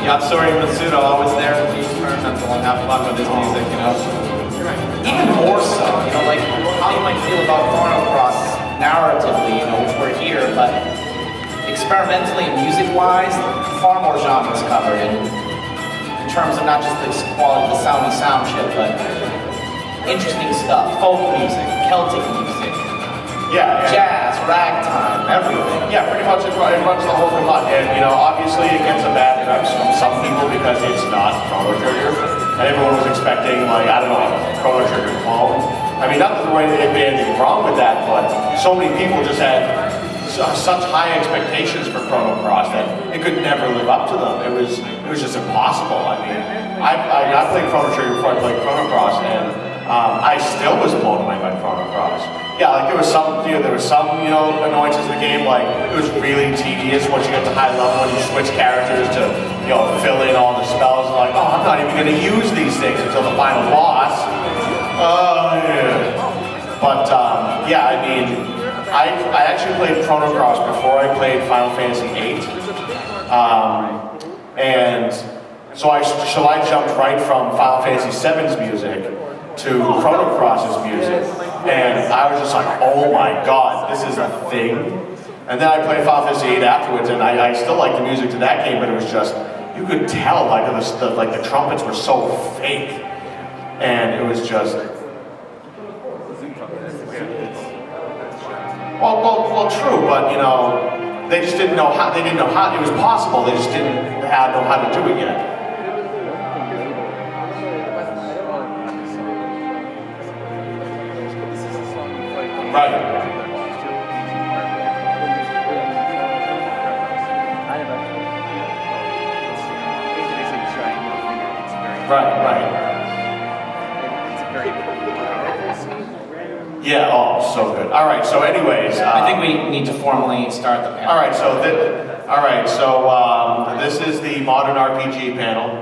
Yatsuri Matsuda, always there to be experimental and have fun with his music, you know. Even more so, you know, like how you might feel about Chrono Cross narratively, you know, which we're here, but experimentally and music-wise, far more genres covered in terms of not just the quality of the sound shit, but interesting stuff, folk music, Celtic music, jazz, ragtime, everything. Yeah, pretty much it runs the whole gamut. And, you know, obviously it gets a bad press from some people because it's not Chrono Trigger. And everyone was expecting, like, I don't know, a Chrono Trigger clone. I mean, not that there would be anything wrong with that, but so many people just had such high expectations for Chrono Cross that it could never live up to them. It was just impossible. I mean, I played Chrono Trigger before I played Chrono Cross, and I still was blown away by Chrono Cross. Yeah, like there was some annoyances in the game. Like it was really tedious once you get to high level and you switch characters to, fill in all the spells. And like, oh, I'm not even going to use these things until the final boss. But yeah, I mean, I actually played Chrono Cross before I played Final Fantasy VIII, and so I jumped right from Final Fantasy VII's music to Chrono Cross's music, and I was just like, oh my god, this is a thing. And then I played Final Fantasy VIII afterwards, and I still liked the music to that game, but it was just, you could tell like the trumpets were so fake, and it was just. Well, true, but they just didn't know how. They didn't know how it was possible. They just didn't know how to do it yet. Right. Yeah, oh, so good. All right, so anyways. I think we need to formally start the panel. All right, so this is the modern RPG panel.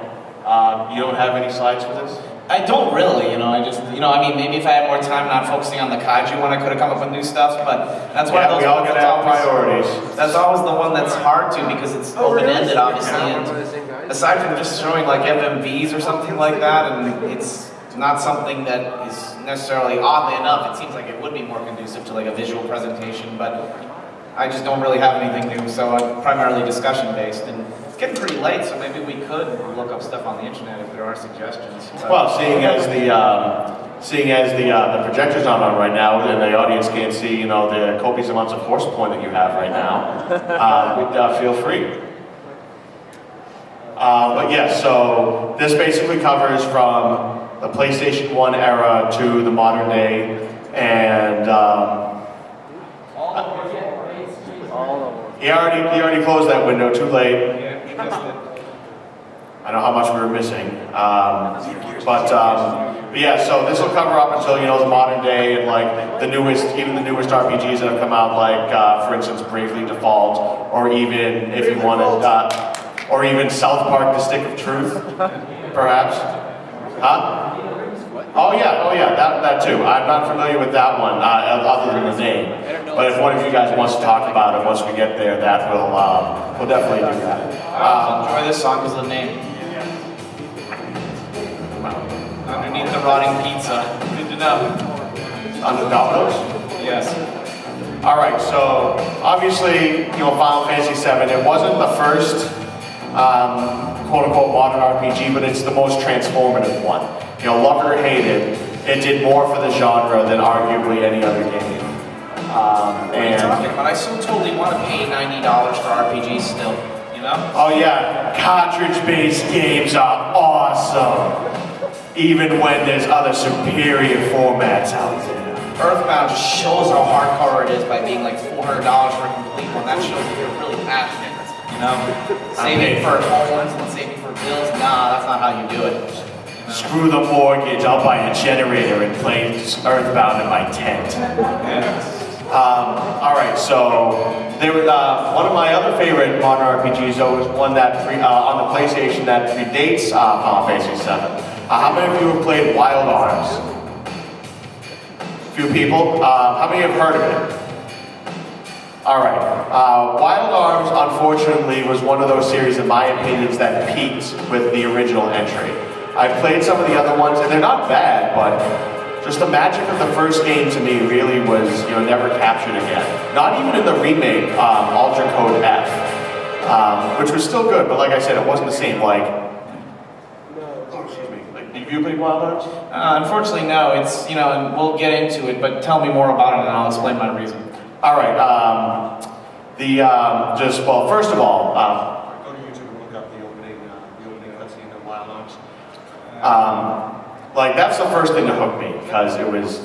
You don't have any slides for this? I don't really, I mean, maybe if I had more time not focusing on the kaiju one, I could have come up with new stuff, but that's one of those we all gotta have priorities. That's always the one that's hard to, because it's open-ended, obviously, and aside from just showing like FMVs or something like that, and it's not something that is necessarily, oddly enough, it seems like it would be more conducive to like a visual presentation, but I just don't really have anything new, so I'm primarily discussion-based, and it's getting pretty late, so maybe we could look up stuff on the internet if there are suggestions. But well, seeing as the projector's not on right now, and the audience can't see, the copious amounts of force point that you have right now, feel free. But yeah, so this basically covers from the PlayStation 1 era to the modern day, and he already closed that window, too late. I know how much we were missing, but yeah. So this will cover up until the modern day and like even the newest RPGs that have come out, like for instance Bravely Default, or even if you wanted, or even South Park: The Stick of Truth, perhaps. Huh? Oh yeah, that too. I'm not familiar with that one, other than the name. But if one of you guys wants to talk about it once we get there, that we'll definitely do that. Enjoy this song because of the name. Underneath the rotting pizza. Good to know. On the Domino's? Yes. All right. So obviously, Final Fantasy VII. It wasn't the first quote-unquote modern RPG, but it's the most transformative one. Love it or hate it, it did more for the genre than arguably any other game. What are you talking about? I so totally want to pay $90 for RPGs still, Oh yeah, cartridge-based games are awesome, even when there's other superior formats out there. Earthbound just shows how hardcore it is by being like $400 for a complete one. That shows that you're really passionate. Saving for homes and saving for bills. Nah, that's not how you do it. Screw the mortgage, I'll buy a generator and play Earthbound in my tent. Alright, so there was one of my other favorite modern RPGs, though, was one that on the PlayStation that predates Final Fantasy VII. How many of you have played Wild Arms? A few people. How many have heard of it? All right. Wild Arms, unfortunately, was one of those series, in my opinions, that peaked with the original entry. I've played some of the other ones, and they're not bad, but just the magic of the first game to me really was, never captured again. Not even in the remake, Ultra Code F, which was still good, but like I said, it wasn't the same. Like, have you played Wild Arms? Unfortunately, no. It's, and we'll get into it, but tell me more about it and I'll explain my reason. All right. Well, first of all, go to YouTube and look up the opening cutscene of Wild Arms. Like, that's the first thing to hook me, because it was,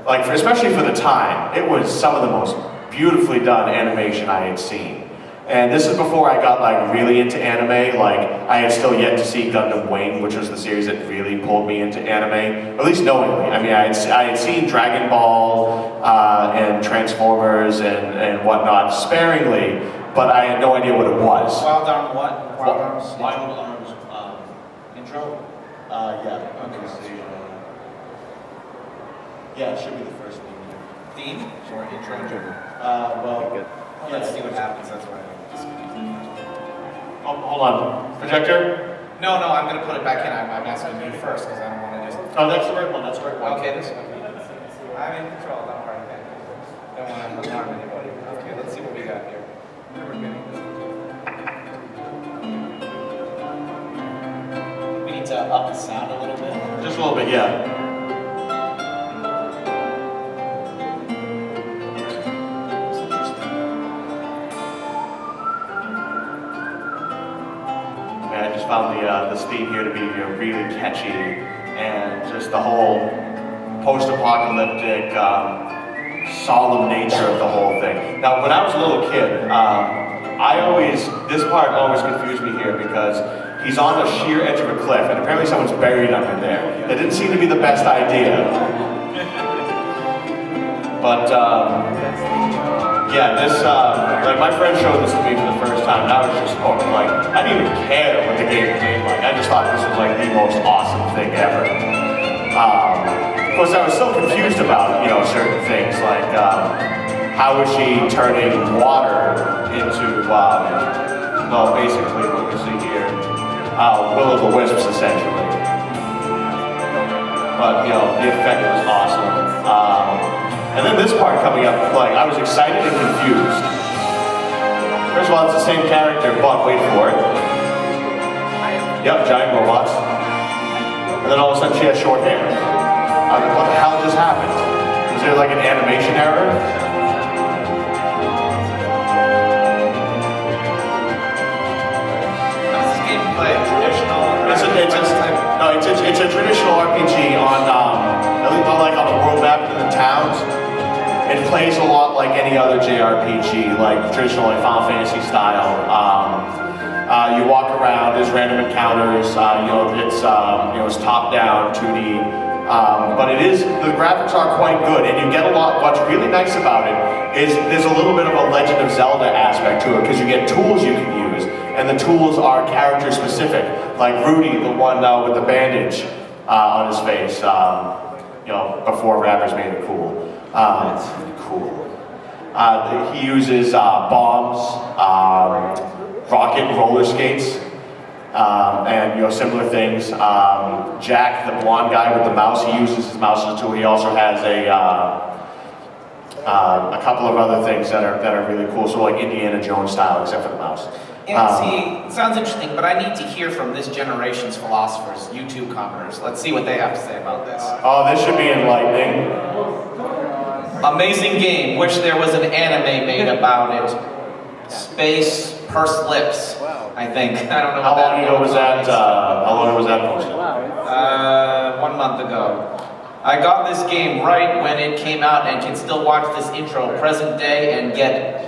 like, especially for the time, it was some of the most beautifully done animation I had seen. And this is before I got, like, really into anime. Like, I had still yet to see Gundam Wing, which was the series that really pulled me into anime, at least knowingly. I mean, I had seen Dragon Ball and Transformers and whatnot sparingly, but I had no idea what it was. Wild Arms what? Wild Arms? Wild Arms intro? Yeah. Okay. Yeah, it should be the first thing. Theme? Or intro? Let's see what happens, that's why I'm Oh, hold on. Projector? No, I'm going to put it back in. I'm asking you first, because I don't want to just... Oh, that's the right one, that's the right one. Okay, this one. I'm in control, don't worry. Don't want to harm anybody. Okay, let's see what we got here. We need to up the sound a little bit. Just a little bit, yeah. I just found this theme here to be really catchy, and just the whole post-apocalyptic, solemn nature of the whole thing. Now, when I was a little kid, this part always confused me here, because he's on the sheer edge of a cliff, and apparently someone's buried under there. That didn't seem to be the best idea. But, yeah, this, like, my friend showed this to me for the first time, and I was just hooked. Like, I didn't even care what the game played like. I just thought this was, like, the most awesome thing ever. Of course, I was so confused about, certain things, like, how is she turning water into, well, basically what we see here, will-o'-the-wisps, essentially. But, the effect was awesome. And then this part coming up, like, I was excited and confused. First of all, it's the same character, but wait for it. Yep, giant robots. And then all of a sudden she has short hair. I was like, what the hell just happened? Was there like an animation error? How's this game play? Traditional? It's a traditional RPG on, like on the world map in the towns. It plays a lot like any other JRPG, like traditional, like Final Fantasy style. You walk around, there's random encounters. It's top-down, 2D, but the graphics are quite good, and you get a lot. What's really nice about it is there's a little bit of a Legend of Zelda aspect to it, because you get tools you can use, and the tools are character specific. Like Rudy, the one with the bandage on his face. Before rappers made it cool. He uses bombs, rocket roller skates, and similar things. Jack, the blonde guy with the mouse, he uses his mouse as a tool. He also has a couple of other things that are really cool. So like Indiana Jones style, except for the mouse. See, it sounds interesting, but I need to hear from this generation's philosophers, YouTube commenters. Let's see what they have to say about this. Oh, this should be enlightening. Amazing game. Wish there was an anime made about it. Space Pursed Lips, I think. I don't know. How long ago was that? Posted? 1 month ago. I got this game right when it came out and can still watch this intro present day and get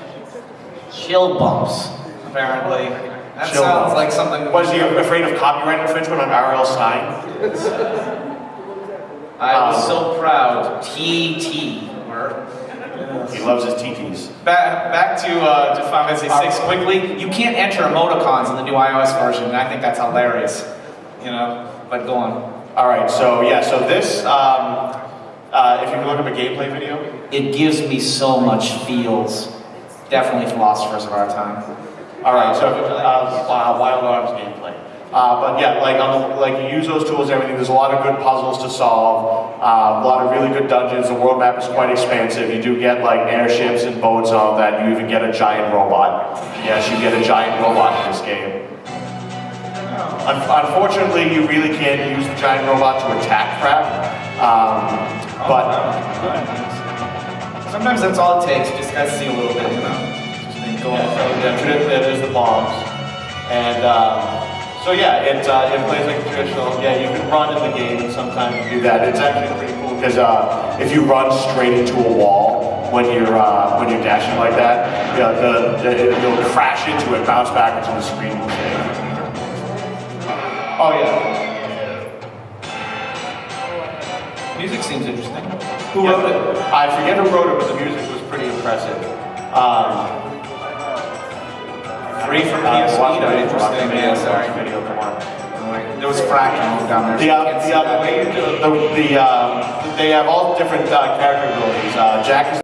chill bumps. Apparently. That Chill sounds bumps. like something... Was he afraid of copyright infringement on R.L. Stein? I was so proud. TT. He loves his TTs. Back to Final Fantasy VI quickly. You can't enter emoticons in the new iOS version, and I think that's hilarious. But go on. All right, so this, if you can look up a gameplay video. It gives me so much feels. Definitely philosophers of our time. All right, so Wild Arms gameplay. But yeah, like you use those tools and everything. There's a lot of good puzzles to solve. A lot of really good dungeons. The world map is quite expansive. You do get like airships and boats and all of that. You even get a giant robot. Yes, you get a giant robot in this game. Unfortunately, you really can't use the giant robot to attack crap. But sometimes that's all it takes. You just gotta see a little bit, you know. Just been going. There's the bombs, and so yeah, it plays like a traditional. Yeah, you can run in the game, and sometimes you do that. It's actually pretty cool because if you run straight into a wall when you're dashing like that, you'll crash into it, bounce backwards, and the screen will shake. Oh yeah. Music seems interesting. Who wrote it? I forget who wrote it, but the music was pretty impressive. Free from PSP, interesting. Yeah, sorry. There was fracking down there. The way you do they have all different character abilities. Jack is